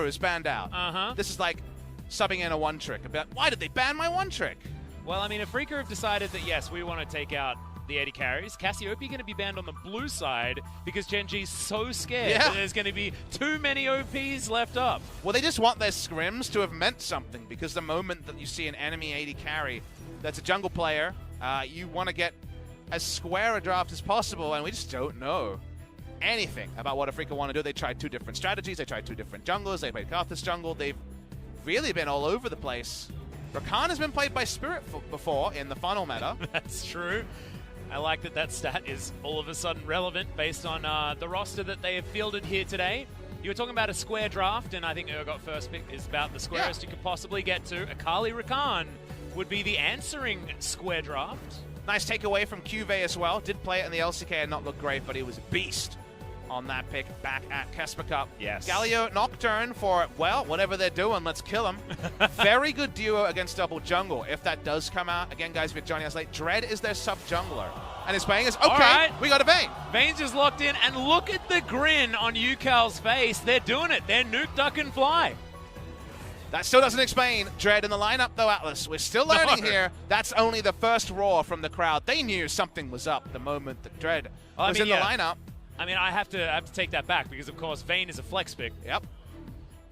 heroes banned out. This is like subbing in a one-trick. Why did they ban my one-trick? Well, I mean, Afreeca have decided that, yes, we want to take out the AD carries. Cassiopeia going to be banned on the blue side because Gen G's so scared that there's going to be too many OPs left up. Well, they just want their scrims to have meant something, because the moment that you see an enemy AD carry that's a jungle player, you want to get as square a draft as possible, and we just don't know anything about what Afreeca want to do. They tried 2 different strategies. They tried 2 different junglers. They played Karthus jungle. They've really been all over the place. Rakan has been played by Spirit before in the funnel meta. That's true. I like that that stat is all of a sudden relevant based on the roster that they have fielded here today. You were talking about a square draft, and I think Urgot first pick is about the squarest you could possibly get to. Akali Rakan would be the answering square draft. Nice takeaway from Cuvée as well. Did play it in the LCK and not look great, but he was a beast on that pick back at Kesper Cup. Yes. Galio Nocturne for, well, whatever they're doing, let's kill them. Very good duo against double jungle. If that does come out, again, guys, if you're joining us late, Dread is their sub-jungler. And his playing is, okay, we got a Vayne. Vayne's just locked in, and look at the grin on Yukal's face. They're doing it. They're nuke, duck, and fly. That still doesn't explain Dread in the lineup, though, Atlas. We're still learning here. That's only the first roar from the crowd. They knew something was up the moment that Dread was in the lineup. I mean, I have to take that back because, of course, Vayne is a flex pick. Yep.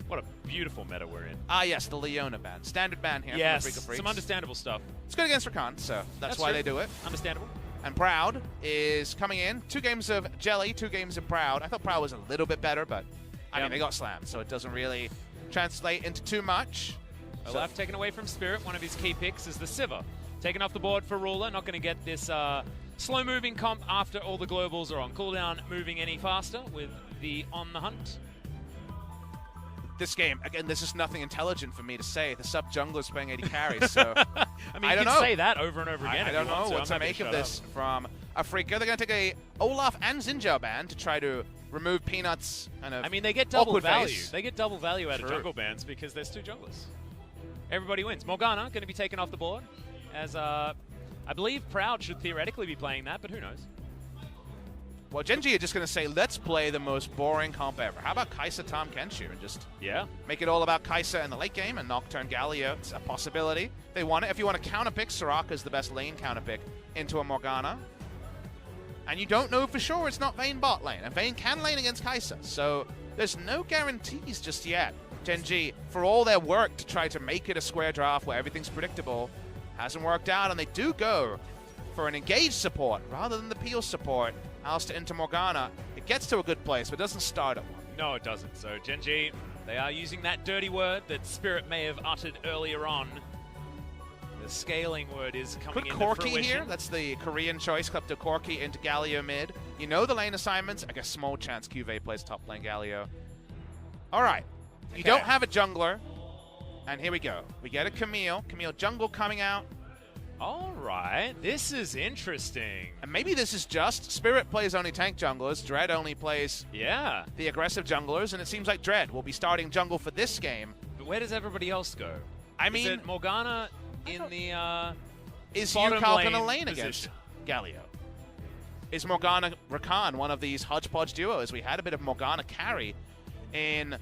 What a beautiful meta we're in. Ah, yes, the Leona ban. Standard ban here from the Freecs. Some understandable stuff. It's good against Rakan, so that's why they do it. Understandable. And Proud is coming in. 2 games of Jelly, 2 games of Proud. I thought Proud was a little bit better, but, I mean, they got slammed, so it doesn't really translate into too much. Olaf taken away from Spirit. One of his key picks is the Sivir. Taken off the board for Ruler. Not going to get this slow-moving comp after all the globals are on cooldown, moving any faster with the On the Hunt. This game, again, there's just nothing intelligent for me to say. The sub-jungler's playing 80 carries, so I mean, you can say that over and over again. I don't know what to make of this from Afreeca. They're going to take a Olaf and Xinjiao ban to try to remove Peanuts. I mean, they get double value. They get double value out of jungle bans because there's 2 junglers. Everybody wins. Morgana going to be taken off the board, as I believe Proud should theoretically be playing that, but who knows? Well, Gen G are just going to say, let's play the most boring comp ever. How about Kai'Sa Tahm Kenshi and just make it all about Kai'Sa in the late game and Nocturne Galio? It's a possibility. They want it. If you want to counterpick, Soraka's the best lane counterpick into a Morgana. And you don't know for sure it's not Vayne bot lane. And Vayne can lane against Kai'Sa. So there's no guarantees just yet. Gen G, for all their work to try to make it a square draft where everything's predictable, hasn't worked out. And they do go for an engaged support rather than the peel support. Alistair into Morgana. It gets to a good place, but doesn't start at one. No, it doesn't. So Gen G, they are using that dirty word that Spirit may have uttered earlier on. The scaling word is coming into fruition. Could Corki here? That's the Korean choice. Klepto Corki into Galio mid. You know the lane assignments. I guess small chance Cuvée plays top lane Galio. All right. You don't have a jungler. And here we go. We get a Camille. Camille jungle coming out. All right, this is interesting. And maybe this is just Spirit plays only tank junglers, Dread only plays the aggressive junglers, and it seems like Dread will be starting jungle for this game. But where does everybody else go? I mean, is it Morgana in the is Yukal going to lane against Galio? Is Morgana Rakan one of these hodgepodge duos? We had a bit of Morgana carry in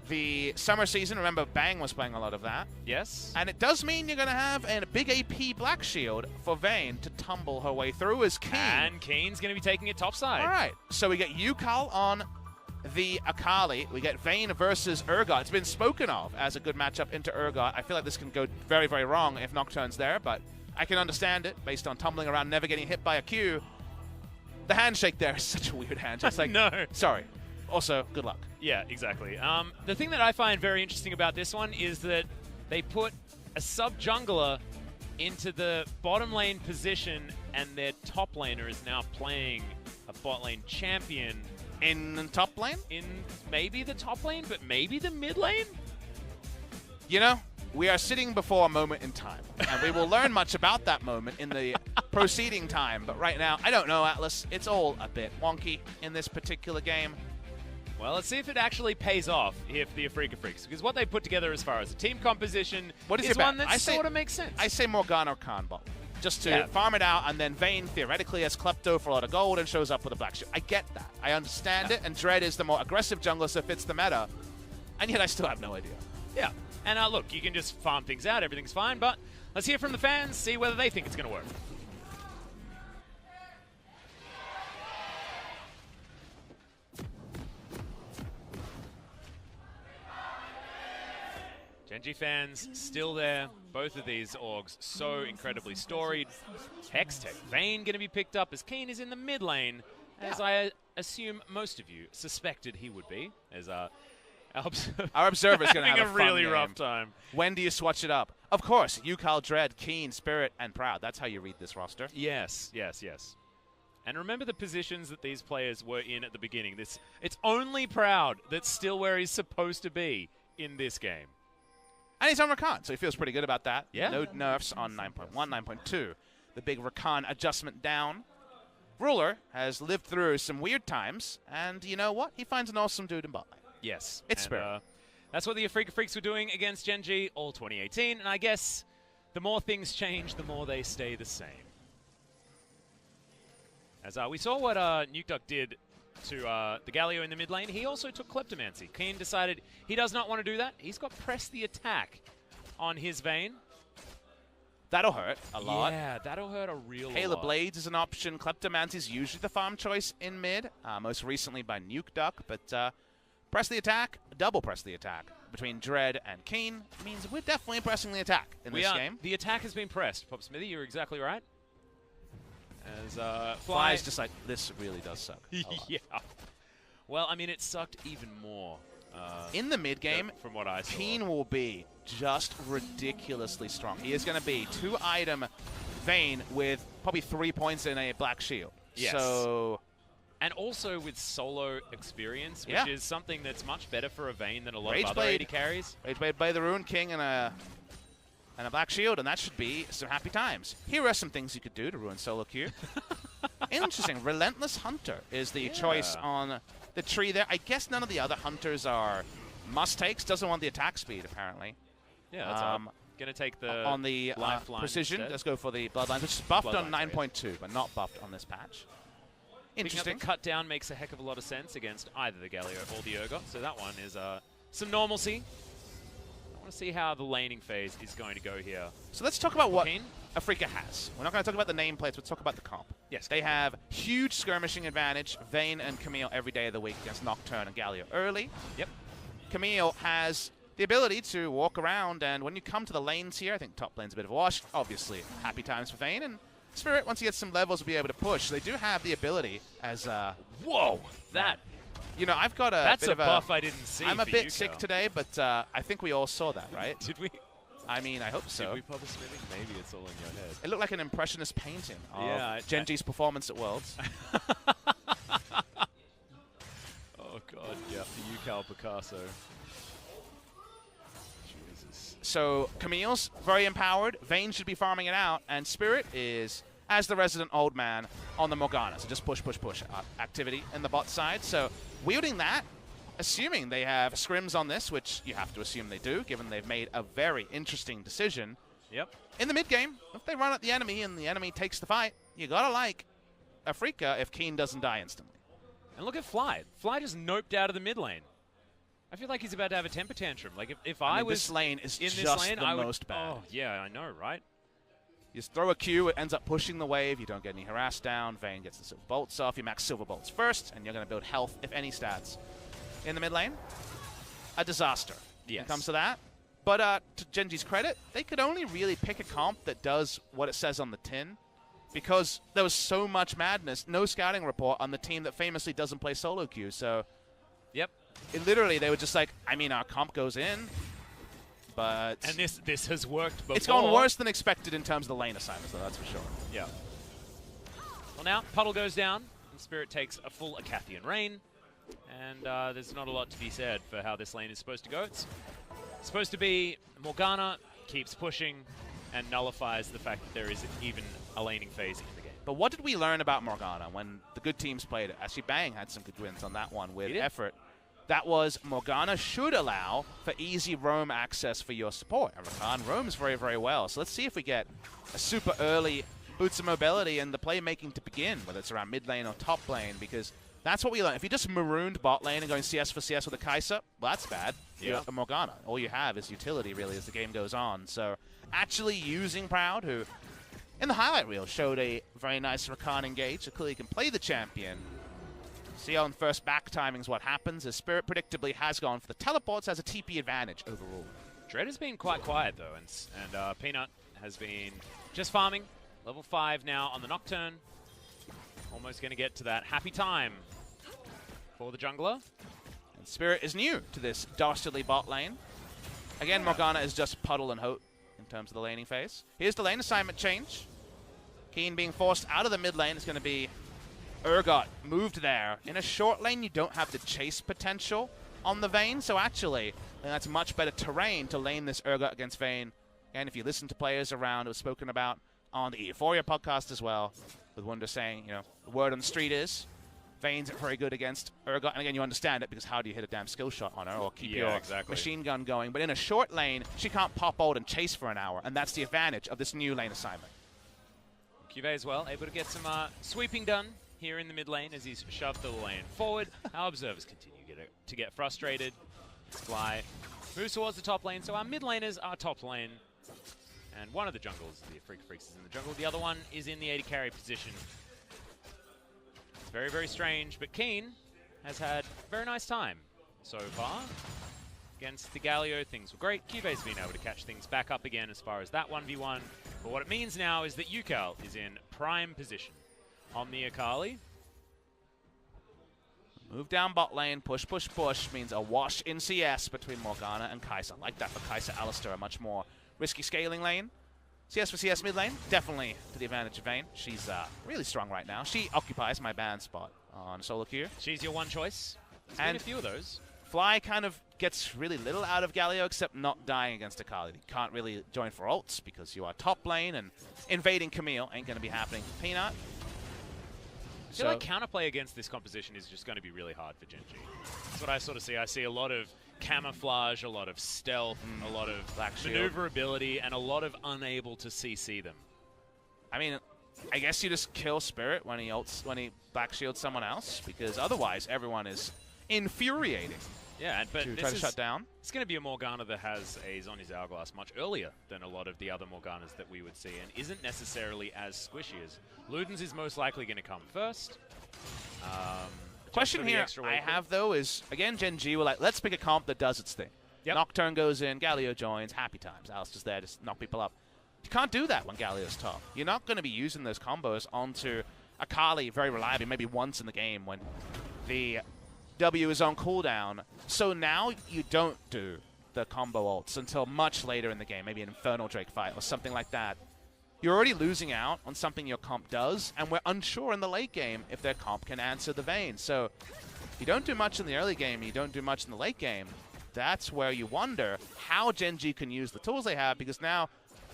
the summer season. Remember, Bang was playing a lot of that. Yes. And it does mean you're going to have a big AP Black Shield for Vayne to tumble her way through as Keen. And Keen's going to be taking it topside. All right. So we get Yukal on the Akali. We get Vayne versus Urgot. It's been spoken of as a good matchup into Urgot. I feel like this can go very, very wrong if Nocturne's there, but I can understand it based on tumbling around, never getting hit by a Q. The handshake there is such a weird handshake. It's like, no. Sorry. Also, good luck. Yeah, exactly. The thing that I find very interesting about this one is that they put a sub-jungler into the bottom lane position, and their top laner is now playing a bot lane champion. In the top lane? In maybe the top lane, but maybe the mid lane? You know, we are sitting before a moment in time, and we will learn much about that moment in the proceeding time. But right now, I don't know, Atlas. It's all a bit wonky in this particular game. Well, let's see if it actually pays off here for the Afreeca Freecs, because what they put together as far as a team composition is one that sort of makes sense. I say Morgana or Khan bot, just to farm it out, and then Vayne theoretically has Klepto for a lot of gold and shows up with a Black Shield. I get that. I understand it, and Dread is the more aggressive jungler, so fits the meta. And yet I still have no idea. Yeah. And look, you can just farm things out. Everything's fine. But let's hear from the fans, see whether they think it's going to work. Genji fans still there. Both of these orgs so incredibly storied. Hextech Vayne going to be picked up as Keen is in the mid lane, as I assume most of you suspected he would be. As our observer's going to have a really rough time. When do you switch it up? Of course, Yukal, Dread, Keen, Spirit, and Proud. That's how you read this roster. Yes, yes, yes. And remember the positions that these players were in at the beginning. It's only Proud that's still where he's supposed to be in this game. And he's on Rakan, so he feels pretty good about that. Yeah. No nerfs on 9.1, 9.2. The big Rakan adjustment down. Ruler has lived through some weird times, and you know what? He finds an awesome dude in bot lane. Yes. It's Spirit. That's what the Afreeca Freecs were doing against Genji all 2018, and I guess the more things change, the more they stay the same. As we saw what Nukeduck did to the Galio in the mid lane, he also took Kleptomancy. Keen decided he does not want to do that. He's got Press the Attack on his Vayne. That'll hurt a lot. Yeah, that'll hurt a real Halo lot. Blades is an option. Kleptomancy is usually the farm choice in mid, most recently by Nukeduck, but Press the Attack, double Press the Attack between Dread and Keen means we're definitely pressing the attack in this game. The attack has been pressed. Pop Smithy, you're exactly right. As Fly's just like, this really does suck. Yeah. Well, I mean, it sucked even more. In the mid game, from what I saw, Keen will be just ridiculously strong. He is going to be 2-item Vayne with probably 3 points in a Black Shield. Yes. So, and also with solo experience, which is something that's much better for a Vayne than a lot of other Blade. AD carries. Rageblade by the Rune King and a Black Shield, and that should be some happy times. Here are some things you could do to ruin solo queue. Interesting. Relentless Hunter is the choice on the tree there. I guess none of the other hunters are must-takes. Doesn't want the attack speed, apparently. Yeah, that's going to take the on the precision. instead. Let's go for the Bloodlines, which is buffed on Bloodlines, 9.2, but not buffed on this patch. Interesting. Picking up the cut down makes a heck of a lot of sense against either the Galio or the Urgot. So that one is some normalcy. I want to see how the laning phase is going to go here. So let's talk about what Afreeca has. We're not going to talk about the nameplates, let's talk about the comp. Yes. They have huge skirmishing advantage, Vayne and Camille every day of the week against Nocturne and Galio early. Yep. Camille has the ability to walk around, and when you come to the lanes here, I think top lane's a bit of a wash. Obviously, happy times for Vayne, and Spirit, once he gets some levels, will be able to push. They do have the ability as whoa! That... You know, I've got a That's bit a of buff I didn't see. I'm a for bit you, sick Cal. today, but I think we all saw that, right? Did we? I mean, I hope so. Did we publish anything? Maybe it's all in your head. It looked like an impressionist painting of Genji's performance at Worlds. Oh, God, yeah. The UCal Picasso. Jesus. So, Camille's very empowered. Vayne should be farming it out. And Spirit is, as the resident old man, on the Morgana. So just push, push, push activity in the bot side. So, wielding that, assuming they have scrims on this, which you have to assume they do, given they've made a very interesting decision. Yep. In the mid game, if they run at the enemy and the enemy takes the fight, you gotta like Afreeca if Keen doesn't die instantly. And look at Fly. Fly just noped out of the mid lane. I feel like he's about to have a temper tantrum. Like if I was this lane is in just this lane, the most bad. Oh yeah, I know, right? You just throw a Q, it ends up pushing the wave. You don't get any harass down. Vayne gets the silver bolts off. You max silver bolts first, and you're going to build health, if any stats. In the mid lane, a disaster when it comes to that. But to Genji's credit, they could only really pick a comp that does what it says on the tin, because there was so much madness, no scouting report on the team that famously doesn't play solo queue. So, yep, literally they were just like, I mean, our comp goes in, but and this has worked before. It's gone worse than expected in terms of the lane assignments, though. That's for sure. Yeah. Well, now Puddle goes down, and Spirit takes a full Acathian Rain. And there's not a lot to be said for how this lane is supposed to go. It's supposed to be Morgana keeps pushing and nullifies the fact that there is even a laning phase in the game. But what did we learn about Morgana when the good teams played it? Actually, Bang had some good wins on that one with effort. That was Morgana should allow for easy roam access for your support. And Rakan roams very, very well. So let's see if we get a super early boots of mobility and the playmaking to begin, whether it's around mid lane or top lane, because That's what we learned. If you just marooned bot lane and going CS for CS with a Kai'Sa, well, that's bad. You have a Morgana. All you have is utility, really, as the game goes on. So actually using Proud, who in the highlight reel showed a very nice Rakan engage, so clearly can play the champion. See on first back timings what happens, as Spirit predictably has gone for the teleports, has a TP advantage overall. Dread has been quite quiet, though, and Peanut has been just farming. Level 5 now on the Nocturne. Almost going to get to that happy time for the jungler. And Spirit is new to this dastardly bot lane. Again, Morgana is just Puddle and Hope in terms of the laning phase. Here's the lane assignment change. Keen being forced out of the mid lane is going to be Urgot moved there. In a short lane, you don't have the chase potential on the Vayne, so actually, that's much better terrain to lane this Urgot against Vayne. And if you listen to players around, it was spoken about on the Euphoria podcast as well, with Wunder saying, you know, the word on the street is Vayne's very good against Urgot. And again, you understand it because how do you hit a damn skill shot on her or keep your machine gun going? But in a short lane, she can't pop ult and chase for an hour, and that's the advantage of this new lane assignment. QV as well, able to get some sweeping done here in the mid lane as he's shoved the lane forward. Our observers continue to get frustrated. Fly moves towards the top lane, so our mid laners are top lane. And one of the jungles, the Freecs is in the jungle. The other one is in the AD carry position. It's very, very strange, but Keen has had a very nice time so far. Against the Galio, things were great. QV's been able to catch things back up again as far as that 1v1. But what it means now is that Yukal is in prime position on the Akali. Move down bot lane, push, push, push means a wash in CS between Morgana and Kai'Sa. I like that for Kai'Sa. Alistar, a much more risky scaling lane. CS for CS mid lane, definitely to the advantage of Vayne. She's really strong right now. She occupies my ban spot on solo queue. She's your one choice. There's been a few of those. Fly kind of gets really little out of Galio except not dying against Akali. You can't really join for ults because you are top lane, and invading Camille ain't going to be happening for Peanut. I feel like counterplay against this composition is just going to be really hard for Gen G. That's what I sort of see. I see a lot of camouflage, a lot of stealth, a lot of maneuverability, and a lot of unable to CC them. I mean, I guess you just kill Spirit when he black shields someone else, because otherwise everyone is infuriating. Yeah, but to try to shut down. It's going to be a Morgana that has a Zhonya's Hourglass much earlier than a lot of the other Morganas that we would see, and isn't necessarily as squishy as Luden's is most likely going to come first. Question here I have, though, is, again, Gen G were like, let's pick a comp that does its thing. Nocturne goes in, Galio joins, happy times. Alistar's there to knock people up. You can't do that when Galio's top. You're not going to be using those combos onto Akali very reliably, maybe once in the game when the W is on cooldown. So now you don't do the combo ults until much later in the game, maybe an Infernal Drake fight or something like that. You're already losing out on something your comp does, and we're unsure in the late game if their comp can answer the Vayne. So you don't do much in the early game, you don't do much in the late game. That's where you wonder how Gen G can use the tools they have, because now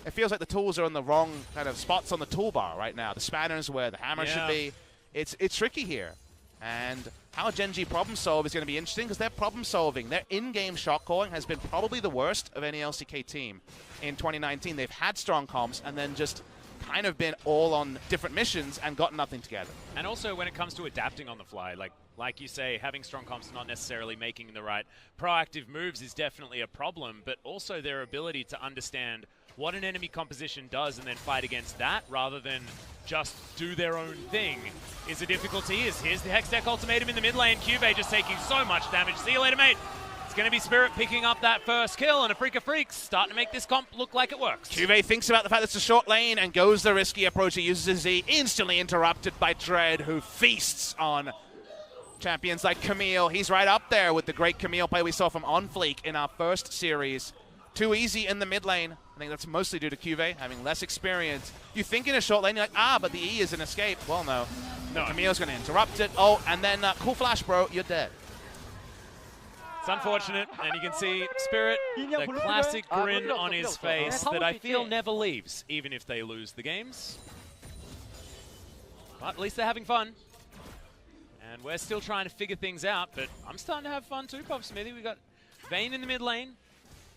it feels like the tools are in the wrong kind of spots on the toolbar right now. The spanner's where the hammer should be. It's tricky here. And how Gen G problem solve is going to be interesting, because their problem solving, their in-game shot calling has been probably the worst of any LCK team in 2019. They've had strong comps and then just kind of been all on different missions and got nothing together. And also when it comes to adapting on the fly, like you say, having strong comps not necessarily making the right proactive moves is definitely a problem, but also their ability to understand what an enemy composition does and then fight against that rather than just do their own thing is a difficulty. Here's the Hextech ultimatum in the mid lane. QV just taking so much damage. See you later, mate. It's going to be Spirit picking up that first kill, and Afreeca Freecs starting to make this comp look like it works. QV thinks about the fact that it's a short lane and goes the risky approach. He uses his Z, instantly interrupted by Dread, who feasts on champions like Camille. He's right up there with the great Camille play we saw from OnFleek in our first series. Too easy in the mid lane. I think that's mostly due to QV having less experience. You think in a short lane, you're like, but the E is an escape. Well, no. Camille's going to interrupt it. Oh, and then cool flash, bro. You're dead. It's unfortunate, and you can see Spirit, the classic grin on his face that I feel never leaves, even if they lose the games. But at least they're having fun. And we're still trying to figure things out, but I'm starting to have fun too, Pop Smithy. We got Vayne in the mid lane.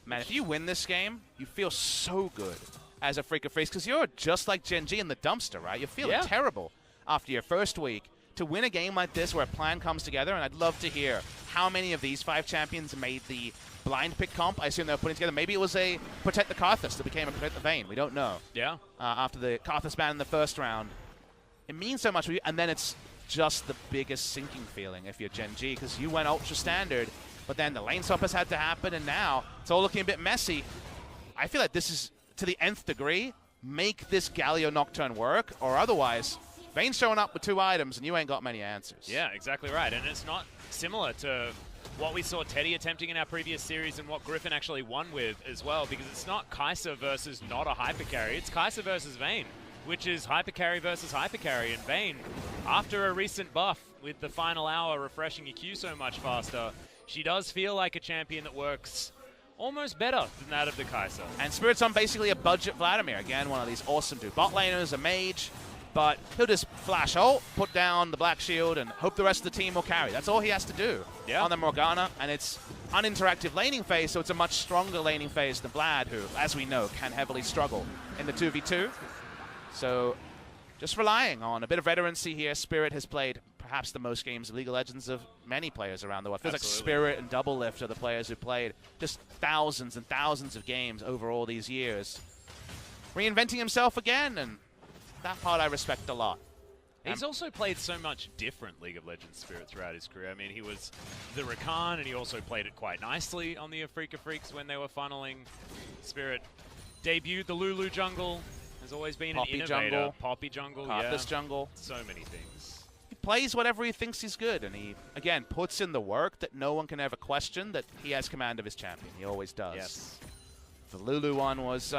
Man, if you win this game, you feel so good as a Afreeca Freecs, because you're just like Gen G in the dumpster, right? You're feeling terrible after your first week. to win a game like this where a plan comes together, and I'd love to hear how many of these 5 champions made the blind pick comp. I assume they were putting together. Maybe it was a Protect the Karthus that became a Protect the Vayne. We don't know. Yeah. After the Karthus ban in the first round. It means so much for you, and then it's just the biggest sinking feeling if you're Gen G, because you went ultra standard, but then the lane swap has had to happen, and now it's all looking a bit messy. I feel like this is, to the nth degree, make this Galio Nocturne work, or otherwise, Vayne's showing up with 2 items, and you ain't got many answers. Yeah, exactly right. And it's not similar to what we saw Teddy attempting in our previous series and what Griffin actually won with as well, because it's not Kai'Sa versus not a hyper carry. It's Kai'Sa versus Vayne, which is hyper carry versus hyper carry. And Vayne, after a recent buff with the final hour refreshing your Q so much faster, she does feel like a champion that works almost better than that of the Kai'Sa. And Spirit's on basically a budget Vladimir. Again, one of these awesome dude bot laners, a mage, but he'll just flash ult, put down the Black Shield, and hope the rest of the team will carry. That's all he has to do on the Morgana, and it's uninteractive laning phase, so it's a much stronger laning phase than Vlad, who, as we know, can heavily struggle in the 2v2. So just relying on a bit of veterancy here. Spirit has played perhaps the most games of League of Legends of many players around the world. Feels like Spirit and Double Lift are the players who played just thousands and thousands of games over all these years. Reinventing himself again, and that part I respect a lot. He's also played so much different League of Legends Spirit throughout his career. I mean, he was the Rakan, and he also played it quite nicely on the Afreeca Freecs when they were funneling. Spirit debuted the Lulu jungle. Has always been Poppy an innovator. jungle. Poppy jungle, Karthus jungle. So many things. He plays whatever he thinks he's good, and he, again, puts in the work that no one can ever question, that he has command of his champion. He always does. Yes. The Lulu one was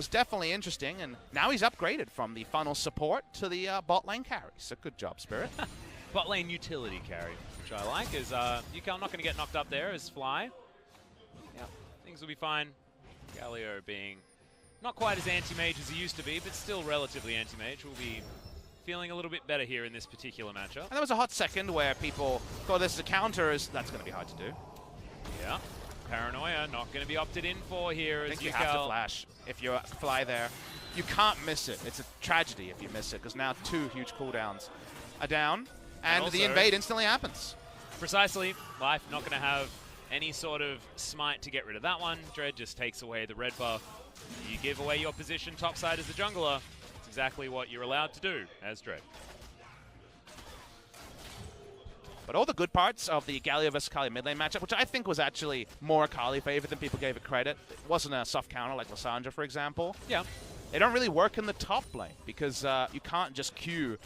definitely interesting, and now he's upgraded from the funnel support to the bot lane carry. So good job, Spirit. Bot lane utility carry, which I like, is Yukal not going to get knocked up there as Fly. Yeah, things will be fine. Galio being not quite as anti-mage as he used to be, but still relatively anti-mage. Will be feeling a little bit better here in this particular matchup. And there was a hot second where people thought this is a counter. That's going to be hard to do. Yeah. Paranoia not going to be opted in for here. I think you have to flash if you Fly there. You can't miss it. It's a tragedy if you miss it, because now 2 huge cooldowns are down, and the invade instantly happens. Precisely. Life not going to have any sort of smite to get rid of that one. Dread just takes away the red buff. You give away your position topside as a jungler. It's exactly what you're allowed to do as Dread. But all the good parts of the Galio vs. Akali mid lane matchup, which I think was actually more Akali favored than people gave it credit. It wasn't a soft counter like Lysandra, for example. Yeah. They don't really work in the top lane because you can't just Q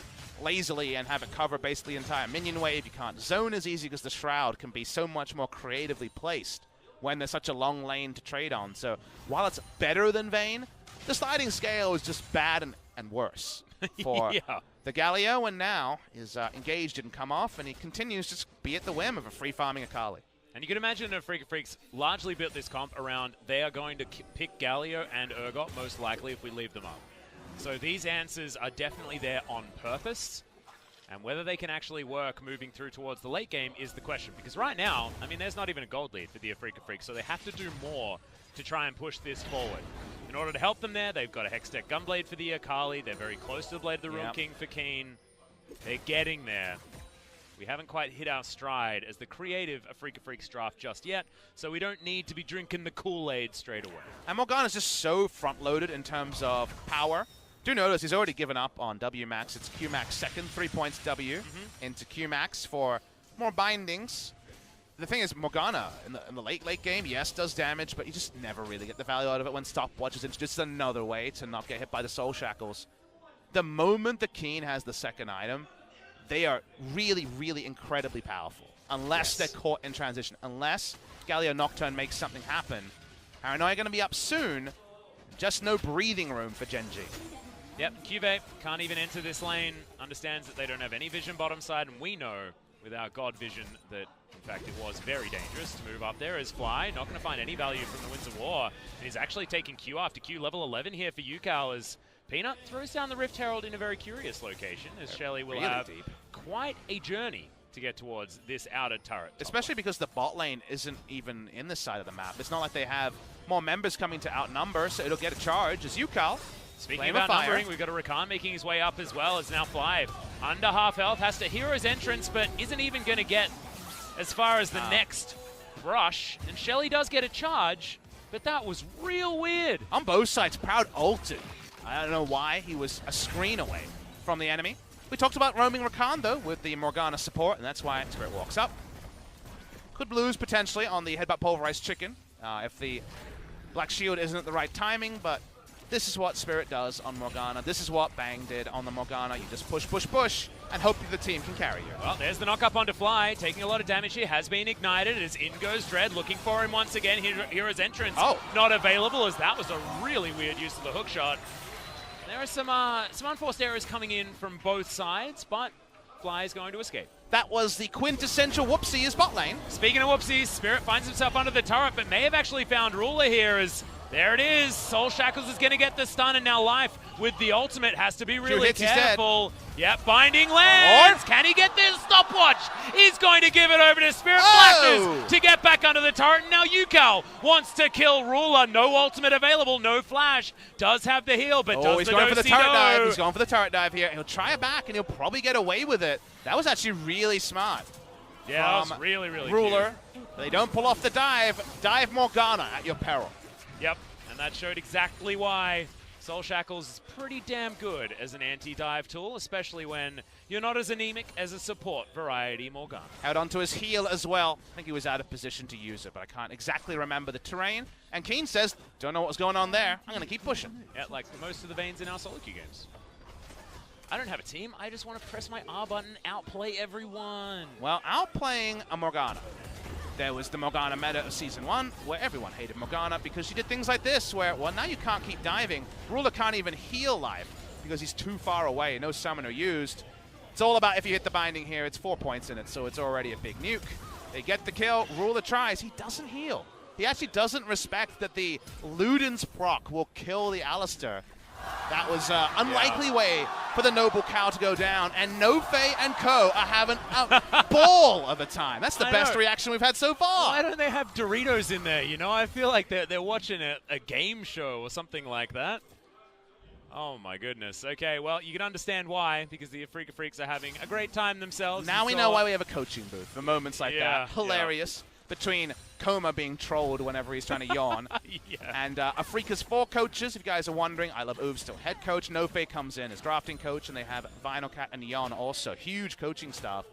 lazily and have it cover basically the entire minion wave. You can't zone as easy because the Shroud can be so much more creatively placed when there's such a long lane to trade on. So while it's better than Vayne, the sliding scale is just bad and worse for the Galio, and now is engaged, didn't come off, and he continues to just be at the whim of a free farming Akali. And you can imagine that Afreeca Freecs largely built this comp around they are going to pick Galio and Urgot most likely if we leave them up. So these answers are definitely there on purpose, and whether they can actually work moving through towards the late game is the question. Because right now, I mean, there's not even a gold lead for the Afreeca Freecs, so they have to do more to try and push this forward. In order to help them there, they've got a Hex Tech Gunblade for the Akali. They're very close to the Blade of the Ruin King for Keen. They're getting there. We haven't quite hit our stride as the creative Afreeca Freecs draft just yet, so we don't need to be drinking the Kool-Aid straight away. And Morgana's just so front-loaded in terms of power. Do notice he's already given up on W max. It's Q max second, 3 points W into Q max for more bindings. The thing is, Morgana, in the late game, yes, does damage, but you just never really get the value out of it when Stopwatch is introduced. Another way to not get hit by the Soul Shackles. The moment the Keen has the second item, they are really, really incredibly powerful. Unless they're caught in transition. Unless Galio Nocturne makes something happen. Paranoia going to be up soon. Just no breathing room for Gen G. Yep, Cuvee can't even enter this lane. Understands that they don't have any vision bottom side, and we know with our God vision that, in fact, it was very dangerous to move up there as Fly. Not going to find any value from the Winds of War. And he's actually taking Q after Q level 11 here for Yukal as Peanut throws down the Rift Herald in a very curious location, as Shelly will have quite a journey to get towards this outer turret. Especially because the bot lane isn't even in this side of the map. It's not like they have more members coming to outnumber, so it'll get a charge as Yukal Speaking about numbering, we've got a Rakan making his way up as well. It's now Fly. Under half health, has to hero's entrance, but isn't even going to get as far as the next rush. And Shelly does get a charge, but that was real weird. On both sides, Proud ulted. I don't know why. He was a screen away from the enemy. We talked about roaming Rakan, though, with the Morgana support, and that's why Spirit walks up. Could lose, potentially, on the Headbutt Pulverized Chicken if the Black Shield isn't at the right timing, but this is what Spirit does on Morgana. This is what Bang did on the Morgana. You just push, push, push, and hope that the team can carry you. Well, there's the knock-up onto Fly. Taking a lot of damage here. Has been ignited as in goes Dread. Looking for him once again. Hero's entrance not available, as that was a really weird use of the hook shot. There are some unforced errors coming in from both sides, but Fly is going to escape. That was the quintessential whoopsie is bot lane. Speaking of whoopsies, Spirit finds himself under the turret, but may have actually found Ruler here as there it is. Soul Shackles is going to get the stun, and now Life with the ultimate has to be really careful. Yep, binding lands. Can he get this stopwatch? He's going to give it over to Spirit Blackness to get back under the turret. And now Yukal wants to kill Ruler. No ultimate available, no flash. Does have the heal, but does he's going for the turret dive. He's going for the turret dive here. He'll try it back, and he'll probably get away with it. That was actually really smart. Yeah, that was really, really Ruler. They don't pull off the dive. Dive Morgana at your peril. Yep, and that showed exactly why Soul Shackles is pretty damn good as an anti-dive tool, especially when you're not as anemic as a support variety Morgana. Out onto his heal as well. I think he was out of position to use it, but I can't exactly remember the terrain. And Keen says, don't know what's going on there. I'm going to keep pushing. Yeah, like most of the Veins in our solo queue games. I don't have a team. I just want to press my R button, outplay everyone. Well, outplaying a Morgana. There was the Morgana meta of Season 1, where everyone hated Morgana because she did things like this, where, well, now you can't keep diving. Ruler can't even heal Life because he's too far away, no summoner used. It's all about if you hit the binding here, it's 4 points in it, so it's already a big nuke. They get the kill, Ruler tries, he doesn't heal. He actually doesn't respect that the Luden's proc will kill the Alistar. That was an unlikely way for the Noble Cow to go down, and Nofe and Co. are having a ball of a time. That's the best reaction we've had so far. Why don't they have Doritos in there? You know, I feel like they're watching a game show or something like that. Oh my goodness. Okay, well, you can understand why, because the Afreeca Freecs are having a great time themselves. Now we know why we have a coaching booth for moments like that. Hilarious. Between Coma being trolled whenever he's trying to yawn. And Afreeca's 4 coaches, if you guys are wondering. I Love Uv still head coach. Nofe comes in as drafting coach, and they have Vinyl Cat and Yon also. Huge coaching staff.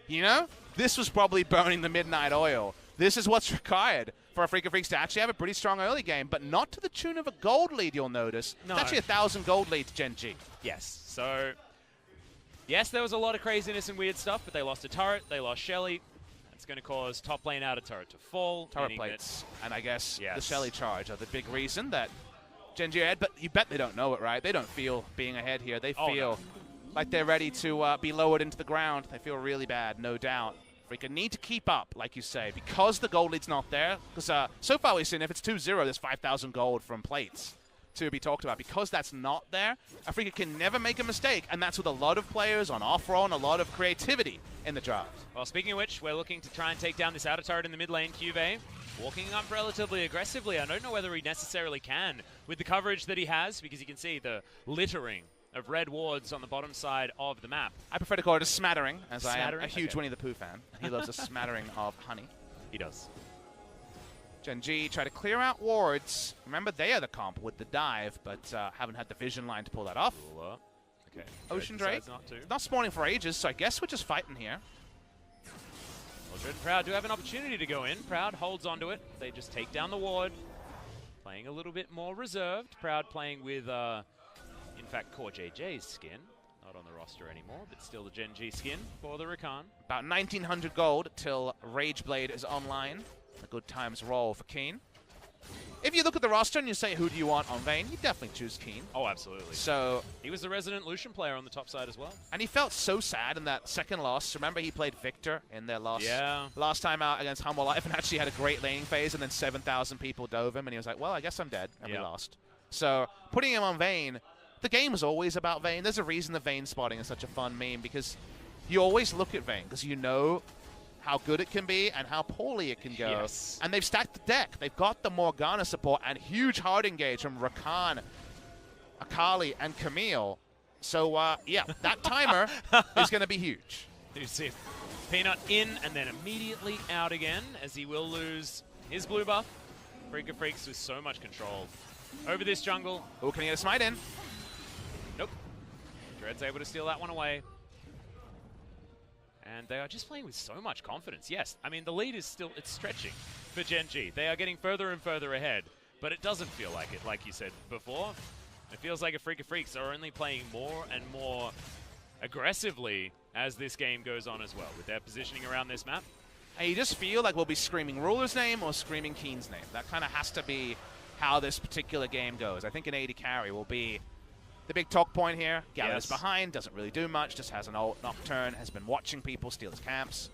You know, this was probably burning the midnight oil. This is what's required for Afreeca Freecs to actually have a pretty strong early game, but not to the tune of a gold lead, you'll notice. No. It's actually 1,000 gold lead to Gen G. Yes, so yes, there was a lot of craziness and weird stuff, but they lost a turret, they lost Shelly. It's going to cause top lane outer turret to fall. Turret plates, and I guess the Shelly charge are the big reason that Gen G are ahead, but you bet they don't know it, right? They don't feel being ahead here. They feel like they're ready to be lowered into the ground. They feel really bad, no doubt. Freeca need to keep up, like you say, because the gold lead's not there. Because so far we've seen if it's 2-0, there's 5,000 gold from plates to be talked about. Because that's not there, Afreeca can never make a mistake, and that's with a lot of players on off-roll and a lot of creativity in the draft. Well, speaking of which, we're looking to try and take down this outer turret in the mid lane, QV. Walking up relatively aggressively. I don't know whether he necessarily can with the coverage that he has, because you can see the littering of red wards on the bottom side of the map. I prefer to call it a smattering, as I am a huge Winnie the Pooh fan. He loves a smattering of honey. He does. Gen G try to clear out wards. Remember, they are the comp with the dive, but haven't had the vision line to pull that off. Okay. Ocean Drake, not spawning for ages, so I guess we're just fighting here. Well, Dread and Proud do have an opportunity to go in. Proud holds onto it. They just take down the ward. Playing a little bit more reserved. Proud playing with, in fact, Core JJ's skin. Not on the roster anymore, but still the Gen G skin for the Rakan. About 1,900 gold till Rageblade is online. A good times roll for Keen. If you look at the roster and you say, who do you want on Vayne, you definitely choose Keen. Oh, absolutely. So he was the resident Lucian player on the top side as well. And he felt so sad in that second loss. Remember, he played Victor in their last time out against Humble Life and actually had a great laning phase, and then 7,000 people dove him, and he was like, well, I guess I'm dead, and we lost. So putting him on Vayne, the game is always about Vayne. There's a reason the Vayne spotting is such a fun meme, because you always look at Vayne, because you know how good it can be and how poorly it can go. Yes. And they've stacked the deck. They've got the Morgana support and huge hard engage from Rakan. Akali, and Camille. So, yeah, that timer is going to be huge. You see Peanut in and then immediately out again, as he will lose his blue buff. Freecs with so much control over this jungle. Oh, can he get a smite in? Nope. Dread's able to steal that one away. And they are just playing with so much confidence. Yes, I mean, the lead is still, it's stretching for Gen G. They are getting further and further ahead, but it doesn't feel like it, like you said before. It feels like Freecs are only playing more and more aggressively as this game goes on as well, with their positioning around this map. And you just feel like we'll be screaming Ruler's name or screaming Keen's name. That kind of has to be how this particular game goes. I think an AD carry will be the big talk point here. Galio's behind, doesn't really do much, just has an ult. Nocturne has been watching people steal his camps.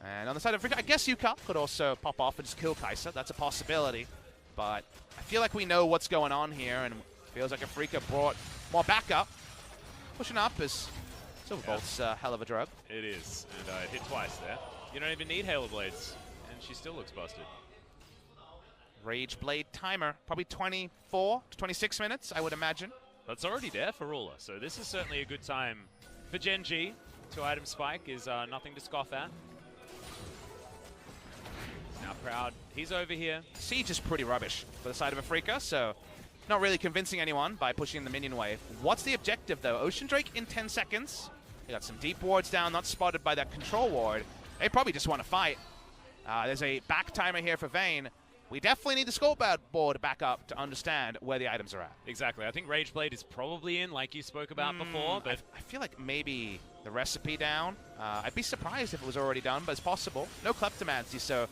And on the side of Afreeca, I guess Yuka could also pop off and just kill Kai'Sa. That's a possibility. But I feel like we know what's going on here, and feels like Afreeca brought more backup. Pushing up is Silverbolt's a hell of a drug. It is, and it hit twice there. You don't even need Halo Blades, and she still looks busted. Rage Blade timer, probably 24 to 26 minutes, I would imagine. That's already there for Ruler, so this is certainly a good time for Gen G. 2-item spike is nothing to scoff at. He's now proud. He's over here. Siege is pretty rubbish for the side of Afreeca, so not really convincing anyone by pushing the minion wave. What's the objective, though? Ocean Drake in 10 seconds. They got some deep wards down, not spotted by that control ward. They probably just want to fight. There's a back timer here for Vayne. We definitely need the scoreboard board back up to understand where the items are at. Exactly. I think Rage Blade is probably in, like you spoke about before. But I feel like maybe the recipe down. I'd be surprised if it was already done, but it's possible. No Kleptomancy, so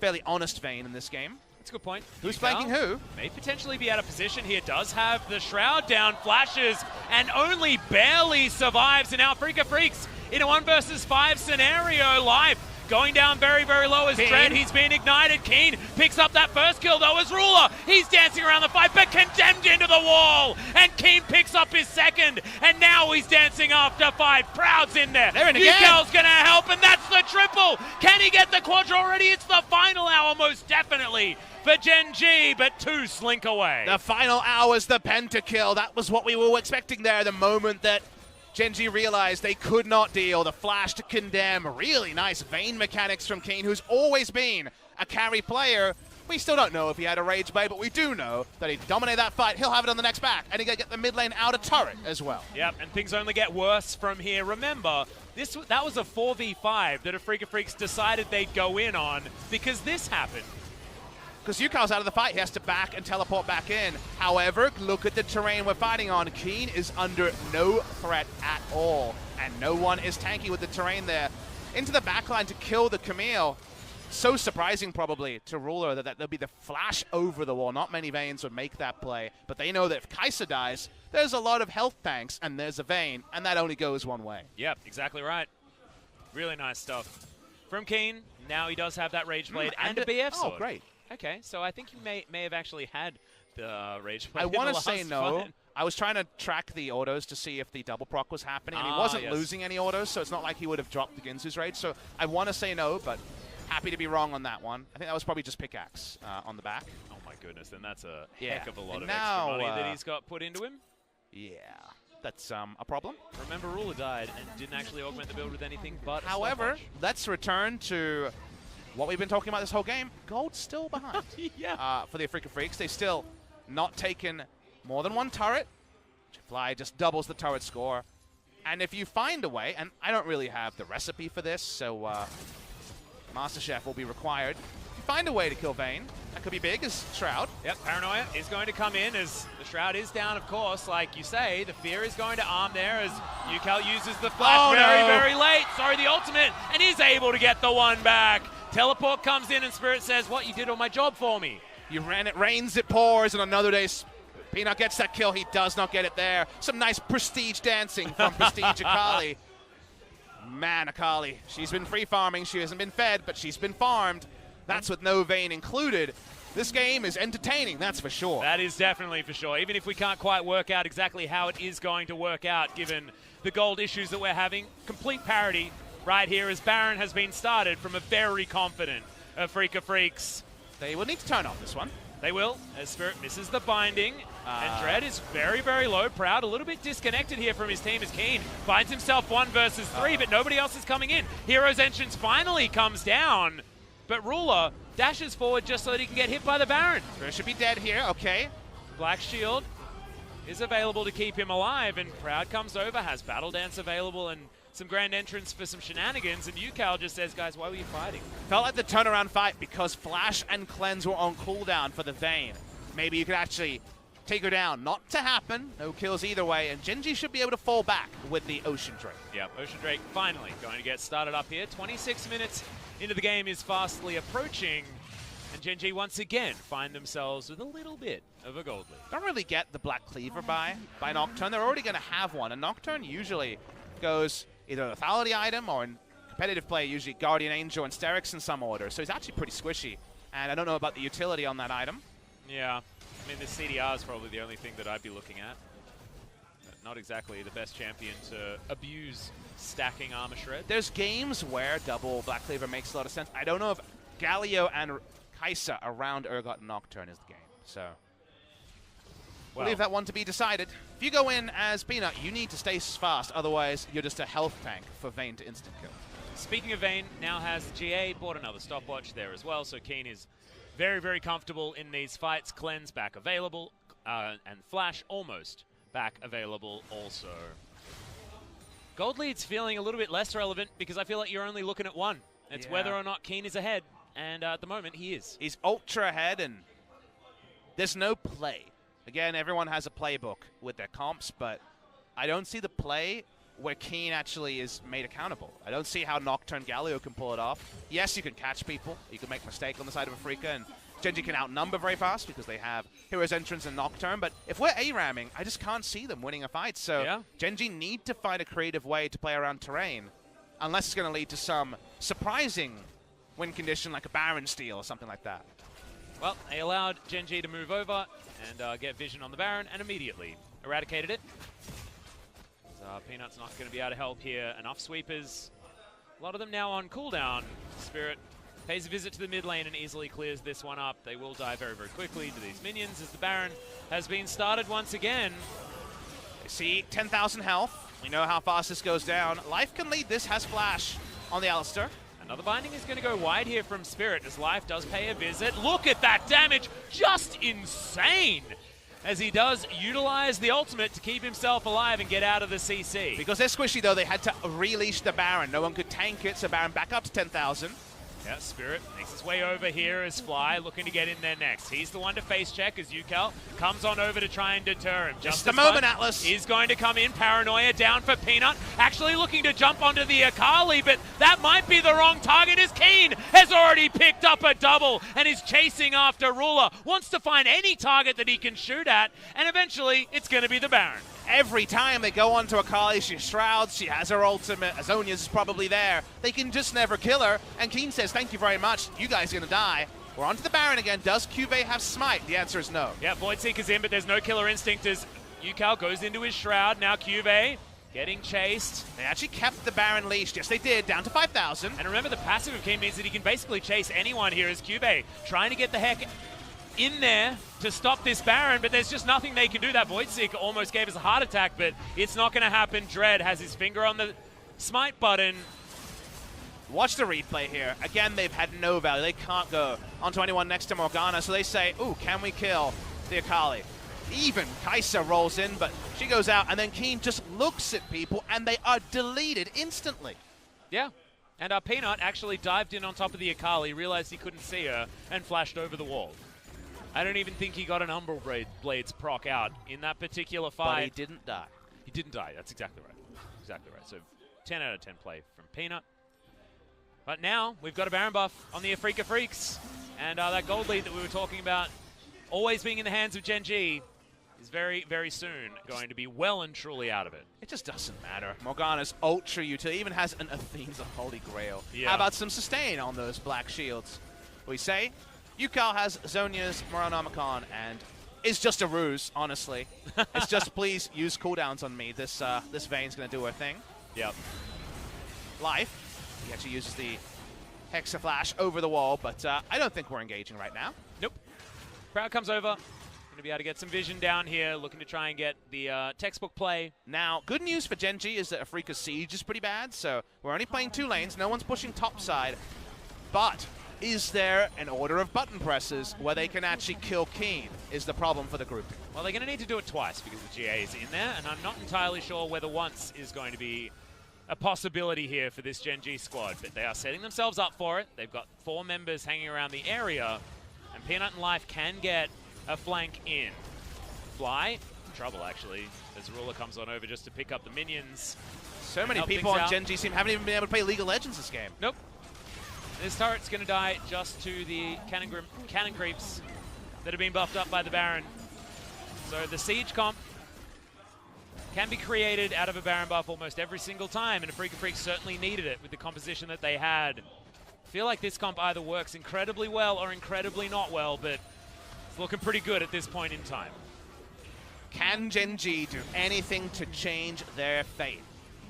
fairly honest Vayne in this game. That's a good point. Who's flanking who? May potentially be out of position here. Does have the Shroud down, flashes, and only barely survives. And now Freecs in a 1 versus 5 scenario. Life going down very, very low as Dread. He's been ignited. Keen picks up that first kill, though, as Ruler. He's dancing around the fight, but condemned into the wall. And Keen picks up his second, and now he's dancing after 5. Proud's in there. They're in again. Yukel's going to help, and that's the triple. Can he get the quadra already? It's the final hour, most definitely, for Gen G, but 2 slink away. The final hour's the pentakill. That was what we were expecting there the moment that Gen G realized they could not deal. The flash to condemn. Really nice Vayne mechanics from Keen, who's always been a carry player. We still don't know if he had a Rage Blade, but we do know that he'd dominate that fight. He'll have it on the next back, and he's going to get the mid lane out of turret as well. Yep, and things only get worse from here. Remember, that was a 4v5 that Freecs decided they'd go in on because this happened. Because Yuka's out of the fight, he has to back and teleport back in. However, look at the terrain we're fighting on. Keen is under no threat at all, and no one is tanky with the terrain there. Into the backline to kill the Camille. So surprising, probably, to Ruler that there'll be the flash over the wall. Not many Vaynes would make that play, but they know that if Kai'Sa dies, there's a lot of health tanks, and there's a Vayne, and that only goes one way. Yep, exactly right. Really nice stuff from Keen. Now he does have that Rage Blade and a BF sword. Oh, great. Okay, so I think you may have actually had the Rage Blade. I want to say no. I was trying to track the autos to see if the double proc was happening, and he wasn't losing any autos, so it's not like he would have dropped the Ginsu's Rage. So I want to say no, but happy to be wrong on that one. I think that was probably just pickaxe on the back. Oh my goodness, then that's a heck of a lot of extra money that he's got put into him. Yeah, that's a problem. Remember, Ruler died and didn't actually augment the build with anything but However, let's return to what we've been talking about this whole game. Gold's still behind. For the Freecs. They've still not taken more than 1 turret. Fly just doubles the turret score. And if you find a way, and I don't really have the recipe for this, so Master Chef will be required. If you find a way to kill Vayne, that could be big as Shroud. Yep, Paranoia is going to come in as the Shroud is down, of course. Like you say, the Fear is going to arm there as Yukel uses the flash very late. Sorry, the ultimate, and is able to get the one back. Teleport comes in and Spirit says, what, you did all my job for me. You ran, it rains, it pours, and another day Peanut gets that kill. He does not get it there. Some nice prestige dancing from Prestige Akali. Man, Akali, she's been free farming. She hasn't been fed, but she's been farmed. That's with no Vayne included. This game is entertaining, that's for sure. That is definitely for sure. Even if we can't quite work out exactly how it is going to work out, given the gold issues that we're having, complete parity right here as Baron has been started from a very confident Afreeca Freecs. They will need to turn off this one. They will, as Spirit misses the binding. And Dread is very, very low. Proud, a little bit disconnected here from his team as Keen finds himself 1 versus 3, but nobody else is coming in. Hero's Entrance finally comes down, but Ruler dashes forward just so that he can get hit by the Baron. Spirit should be dead here, okay. Black Shield is available to keep him alive, and Proud comes over, has Battle Dance available, and some grand entrance for some shenanigans, and Yukal just says, guys, why were you fighting? Felt like the turnaround fight because Flash and Cleanse were on cooldown for the Vayne. Maybe you could actually take her down. Not to happen. No kills either way, and Genji should be able to fall back with the Ocean Drake. Yeah, Ocean Drake finally going to get started up here. 26 minutes into the game is fastly approaching, and Genji once again find themselves with a little bit of a gold lead. Don't really get the Black Cleaver by Nocturne. They're already going to have one, and Nocturne usually goes either a lethality item or in competitive play, usually Guardian Angel and Sterix in some order. So he's actually pretty squishy, and I don't know about the utility on that item. Yeah, I mean, the CDR is probably the only thing that I'd be looking at. Not exactly the best champion to abuse stacking Armor Shred. There's games where double Black Cleaver makes a lot of sense. I don't know if Galio and Kai'Sa around Urgot and Nocturne is the game, so we'll leave that one to be decided. If you go in as Peanut, you need to stay fast, otherwise you're just a health tank for Vayne to instant kill. Speaking of Vayne, now has GA, bought another stopwatch there as well, so Keen is very, very comfortable in these fights. Cleanse back available, and Flash almost back available also. Gold lead's feeling a little bit less relevant because I feel like you're only looking at one. It's whether or not Keen is ahead, and at the moment he is. He's ultra ahead, and there's no play. Again, everyone has a playbook with their comps, but I don't see the play where Keen actually is made accountable. I don't see how Nocturne Galio can pull it off. Yes, you can catch people. You can make a mistake on the side of Afreeca, and Genji can outnumber very fast because they have Hero's Entrance and Nocturne, but if we're A-ramming, I just can't see them winning a fight. So Genji need to find a creative way to play around terrain, unless it's going to lead to some surprising win condition like a Baron steal or something like that. Well, they allowed Genji to move over and get vision on the Baron, and immediately eradicated it. Peanut's not going to be able to help here. Enough sweepers. A lot of them now on cooldown. Spirit pays a visit to the mid lane and easily clears this one up. They will die very, very quickly to these minions as the Baron has been started once again. You see 10,000 health. We know how fast this goes down. Life can lead this, has Flash on the Alistar. Another binding is going to go wide here from Spirit as Life does pay a visit. Look at that damage. Just insane. As he does utilize the ultimate to keep himself alive and get out of the CC. Because they're squishy, though, they had to releash the Baron. No one could tank it, so Baron back up to 10,000. Yeah, Spirit makes his way over here as Fly looking to get in there next. He's the one to face check as Yukal comes on over to try and deter him. Just the moment, Atlas. He's going to come in. Paranoia down for Peanut. Actually looking to jump onto the Akali, but that might be the wrong target as Keen has already picked up a double and is chasing after Ruler. Wants to find any target that he can shoot at, and eventually it's going to be the Baron. Every time they go onto Akali, she shrouds, she has her ultimate, Azonia's is probably there. They can just never kill her, and Keen says, thank you very much, you guys are gonna die. We're onto the Baron again. Does Cuvée have Smite? The answer is no. Yeah, Voidseeker's in, but there's no Killer Instinct as Yukal goes into his shroud. Now Cuvée getting chased. They actually kept the Baron leashed. Yes, they did, down to 5,000. And remember, the passive of Keen means that he can basically chase anyone here as Cuvée trying to get the heck in there to stop this Baron, but there's just nothing they can do. That Voidseeker almost gave us a heart attack, but it's not going to happen. Dread has his finger on the smite button. Watch the replay here. Again, they've had no value. They can't go onto anyone next to Morgana, so they say, ooh, can we kill the Akali? Even Kai'Sa rolls in, but she goes out, and then Keen just looks at people, and they are deleted instantly. Yeah. And Peanut actually dived in on top of the Akali, realized he couldn't see her, and flashed over the wall. I don't even think he got an Umbral Blades proc out in that particular fight. But he didn't die. He didn't die. That's exactly right. Exactly right. So 10 out of 10 play from Peanut. But now we've got a Baron buff on the Afreeca Freecs. And that gold lead that we were talking about always being in the hands of Genji is very, very soon going to be well and truly out of it. It just doesn't matter. Morgana's ultra utility even has an Athene's Holy Grail. Yeah. How about some sustain on those black shields? We say Yukal has Zhonya's Moronomicon and is just a ruse, honestly. It's just, please use cooldowns on me. This Vayne's going to do her thing. Yep. Life, he actually uses the Hexa Flash over the wall, but I don't think we're engaging right now. Nope. Crowd comes over. Going to be able to get some vision down here, looking to try and get the textbook play. Now, good news for Gen.G is that Afreeca's siege is pretty bad, so we're only playing 2 lanes. No one's pushing top side. But is there an order of button presses where they can actually kill Keen is the problem for the group. Well, they're going to need to do it twice because the GA is in there, and I'm not entirely sure whether once is going to be a possibility here for this Gen.G squad, but they are setting themselves up for it. They've got 4 members hanging around the area, and Peanut and Life can get a flank in. Fly, trouble actually, as Ruler comes on over just to pick up the minions. So many people on Gen.G haven't even been able to play League of Legends this game. Nope. This turret's going to die just to the cannon creeps that have been buffed up by the Baron. So the siege comp can be created out of a Baron buff almost every single time, and Freecs certainly needed it with the composition that they had. I feel like this comp either works incredibly well or incredibly not well, but it's looking pretty good at this point in time. Can Gen.G do anything to change their fate?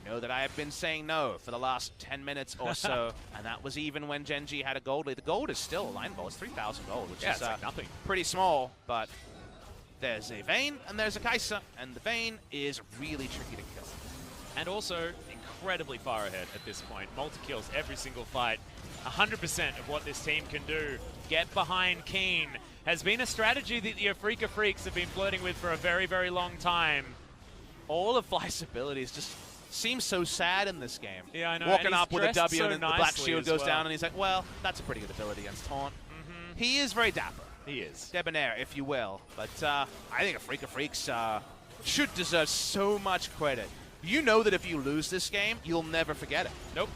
You know that I have been saying no for the last 10 minutes or so, and that was even when Gen.G had a gold lead. The gold is still a line ball. It's 3,000 gold, which is like nothing. Pretty small, but there's a Vayne and there's a Kai'Sa, and the Vayne is really tricky to kill. And also incredibly far ahead at this point. Multi-kills every single fight. 100% of what this team can do. Get behind Keen has been a strategy that the Afreeca Freecs have been flirting with for a very, very long time. All of Fly's abilities just seem so sad in this game. Yeah, I know. Walking up with a W so and the black shield goes down, and he's like, well, that's a pretty good ability against Taunt. He is very dapper. He is. Debonair, if you will. But I think Afreeca Freecs should deserve so much credit. You know that if you lose this game, you'll never forget it. Nope.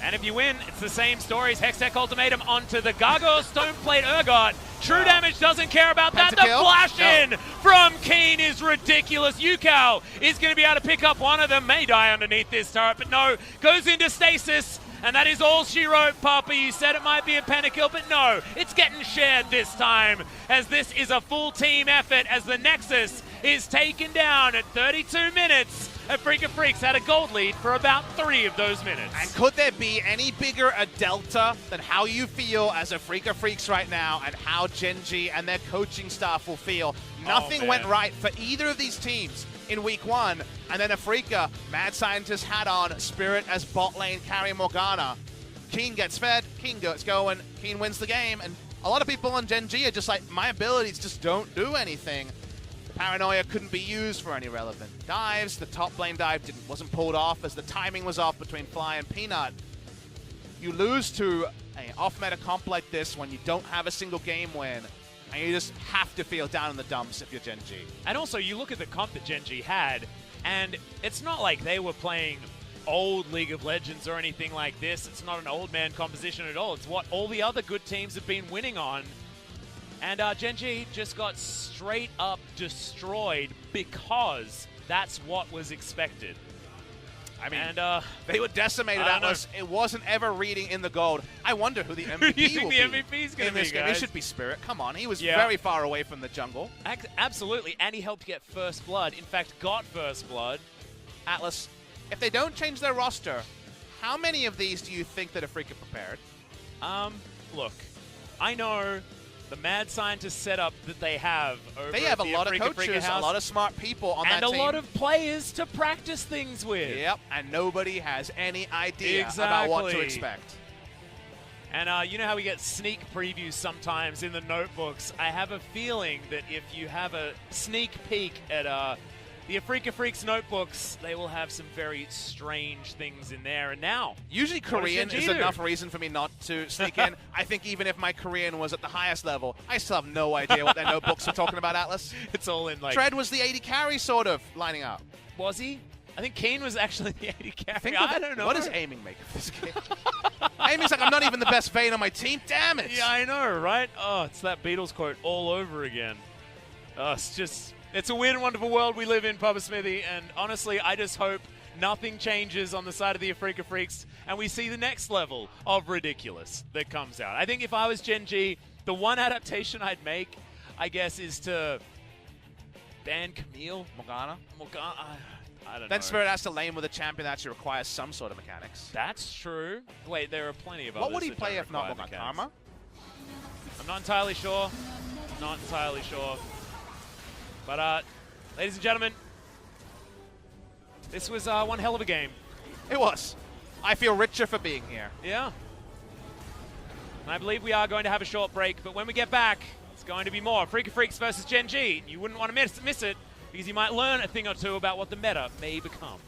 And if you win, it's the same stories. Hextech Ultimatum onto the Gargoyle Stoneplate Urgot. True Damage doesn't care about that. The flash in from Keen is ridiculous. Yukao is going to be able to pick up one of them. May die underneath this turret, but no. Goes into stasis. And that is all she wrote, Papa. You said it might be a pentakill, but no. It's getting shared this time, as this is a full team effort as the Nexus is taken down at 32 minutes. Afreeca Freecs had a gold lead for about 3 of those minutes. And could there be any bigger a delta than how you feel as Afreeca Freecs right now and how Gen.G and their coaching staff will feel? Nothing went right for either of these teams in week 1, and then Afreeca, Mad Scientist hat on, Spirit as bot lane, carry Morgana. Keen gets fed, Keen gets going, Keen wins the game, and a lot of people on Gen.G are just like, my abilities just don't do anything. Paranoia couldn't be used for any relevant dives. The top lane dive wasn't pulled off as the timing was off between Fly and Peanut. You lose to an off-meta comp like this when you don't have a single game win, and you just have to feel down in the dumps if you're Gen.G. And also, you look at the comp that Gen.G had, and it's not like they were playing old League of Legends or anything like this. It's not an old man composition at all. It's what all the other good teams have been winning on. And Gen.G just got straight up destroyed because that's what was expected. I mean, and, they were decimated, Atlas. It wasn't ever reading in the gold. I wonder who the MVP who do you think will the be MVP is going to be, this game. It should be Spirit. Come on, he was very far away from the jungle. Absolutely, and he helped get first blood. In fact, got first blood. Atlas, if they don't change their roster, how many of these do you think that Afreeca prepared? Look, I know the mad scientist setup that they have over They have a lot of coaches, a lot of smart people on that team. And a lot of players to practice things with. Yep, and nobody has any idea about what to expect. And you know how we get sneak previews sometimes in the notebooks? I have a feeling that if you have a sneak peek at the Afreeca Freecs notebooks, they will have some very strange things in there. And now, usually Korean is enough reason for me not to sneak in. I think even if my Korean was at the highest level, I still have no idea what their notebooks are talking about, Atlas. It's all in like... Tread was the 80 carry, sort of, lining up. Was he? I think Keen was actually the 80 carry. I don't know. What does aiming make of this game? Aiming's like, I'm not even the best Vayne on my team. Damn it! Yeah, I know, right? Oh, it's that Beatles quote all over again. Oh, it's just... It's a weird and wonderful world we live in, Papa Smithy, and honestly, I just hope nothing changes on the side of the Afreeca Freecs, and we see the next level of ridiculous that comes out. I think if I was Gen.G, the one adaptation I'd make, I guess, is to ban Camille. Morgana? I don't know. Then Spirit has to lane with a champion that actually requires some sort of mechanics. That's true. Wait, there are plenty of others. What would he play if not Morgana? Karma? I'm not entirely sure. Not entirely sure. But, ladies and gentlemen, this was one hell of a game. It was. I feel richer for being here. Yeah. And I believe we are going to have a short break, but when we get back, it's going to be more Freecs versus Gen G. You wouldn't want to miss it, because you might learn a thing or two about what the meta may become.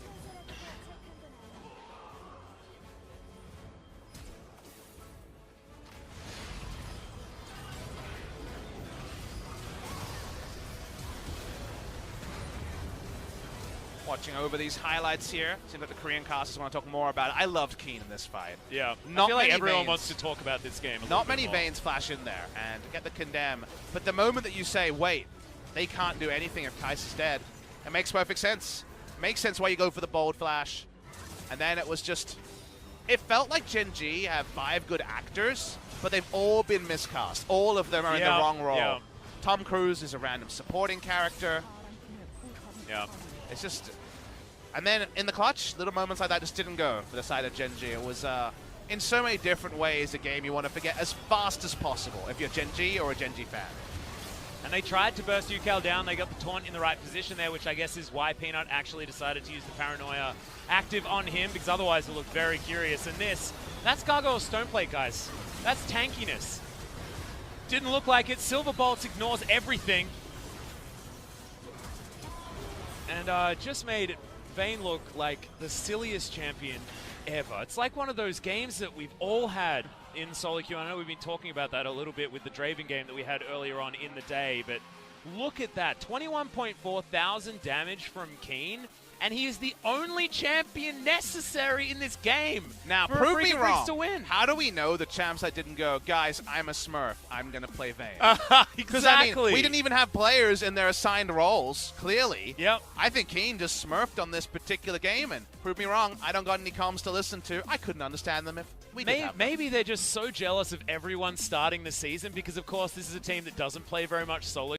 Watching over these highlights here, seems like the Korean casters want to talk more about it. I loved Keen in this fight. Yeah, not I feel like many everyone veins. wants to talk about this game. Not many veins flash in there and get the condemn. But the moment that you say, wait, they can't do anything if Kai'Sa's dead, it makes perfect sense. It makes sense why you go for the bold flash. And then it was just, it felt like Gen G have 5 good actors, but they've all been miscast. All of them are in the wrong role. Yeah. Tom Cruise is a random supporting character. Yeah. It's just, and then in the clutch, little moments like that just didn't go for the side of Gen G. It was, in so many different ways, a game you want to forget as fast as possible if you're Gen G or a Gen G fan. And they tried to burst UCal down. They got the taunt in the right position there, which I guess is why Peanut actually decided to use the Paranoia active on him, because otherwise it looked very curious. And that's Gargoyle's Stoneplate, guys. That's tankiness. Didn't look like it. Silver Bolts ignores everything. And just made Vayne look like the silliest champion ever. It's like one of those games that we've all had in solo queue. I know we've been talking about that a little bit with the Draven game that we had earlier on in the day, but look at that. 21.4 thousand damage from Keen, and he is the only champion necessary in this game. Now, for prove me wrong. To win. How do we know the champs that didn't go, guys, I'm a Smurf, I'm going to play Vayne? Exactly. I mean, we didn't even have players in their assigned roles, clearly. Yep. I think Keen just smurfed on this particular game, and prove me wrong, I don't got any comms to listen to. I couldn't understand them if we did have them. Maybe they're just so jealous of everyone starting the season because, of course, this is a team that doesn't play very much solo